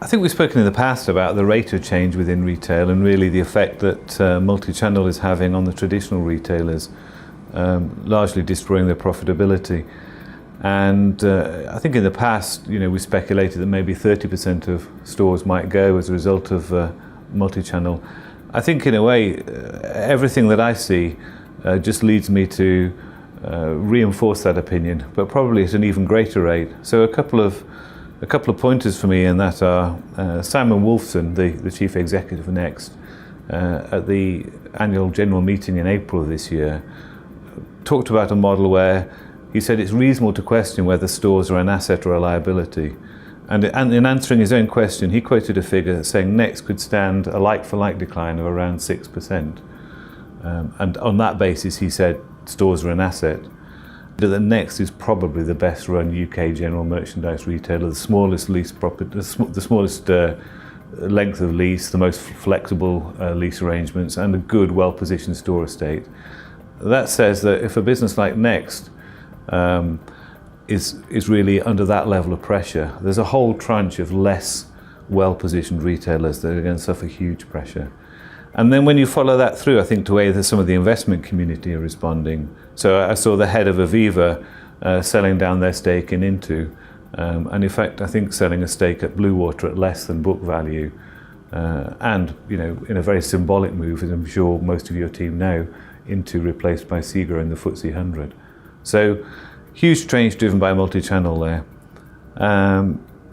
I think we've spoken in the past about the rate of change within retail and really the effect that multi-channel is having on the traditional retailers, largely destroying their profitability. And I think in the past, we speculated that maybe 30% of stores might go as a result of multi-channel. I think in a way, everything that I see just leads me to reinforce that opinion, but probably at an even greater rate. So a couple of pointers for me, and that are Simon Wolfson, the chief executive of Next, at the annual general meeting in April of this year, talked about a model where he said it's reasonable to question whether stores are an asset or a liability. And in answering his own question, he quoted a figure saying Next could stand a like-for-like decline of around 6%. And on that basis, he said stores are an asset. That Next is probably the best run UK general merchandise retailer, the smallest lease property, the smallest length of lease, the most flexible lease arrangements, and a good, well-positioned store estate. That says that if a business like Next is really under that level of pressure, there's a whole tranche of less well-positioned retailers that are going to suffer huge pressure. And then when you follow that through, I think, to the way that some of the investment community are responding. So I saw the head of Aviva selling down their stake in Into, and in fact, I think selling a stake at Bluewater at less than book value, and in a very symbolic move, as I'm sure most of your team know, Into replaced by Seager in the FTSE 100. So huge change driven by multi-channel there.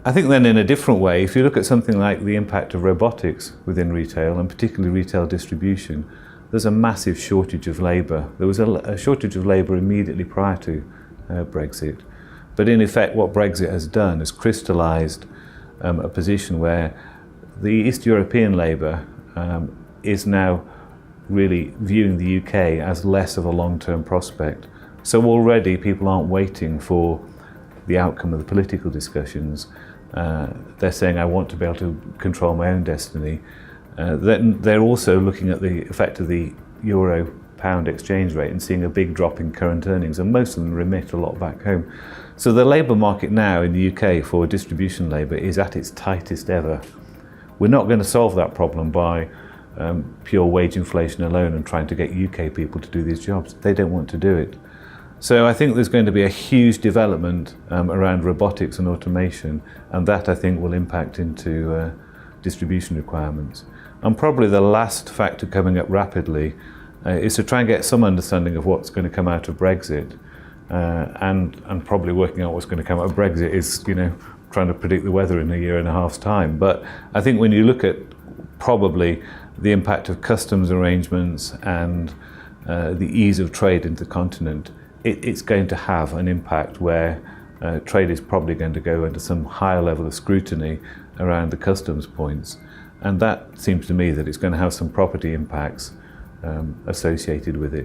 I think then in a different way, if you look at something like the impact of robotics within retail, and particularly retail distribution, there's a massive shortage of labour. There was a shortage of labour immediately prior to Brexit. But in effect, what Brexit has done is crystallised a position where the East European labour is now really viewing the UK as less of a long-term prospect. So already people aren't waiting for the outcome of the political discussions. They're saying, I want to be able to control my own destiny. Then they're also looking at the effect of the euro-pound exchange rate and seeing a big drop in current earnings, and most of them remit a lot back home. So the labour market now in the UK for distribution labour is at its tightest ever. We're not going to solve that problem by pure wage inflation alone and trying to get UK people to do these jobs. They don't want to do it. So I think there's going to be a huge development around robotics and automation, and that I think will impact into distribution requirements. And probably the last factor coming up rapidly is to try and get some understanding of what's going to come out of Brexit, and probably working out what's going to come out of Brexit is trying to predict the weather in a year and a half's time. But I think when you look at probably the impact of customs arrangements and the ease of trade into the continent, it's going to have an impact where trade is probably going to go into some higher level of scrutiny around the customs points. And that seems to me that it's going to have some property impacts associated with it.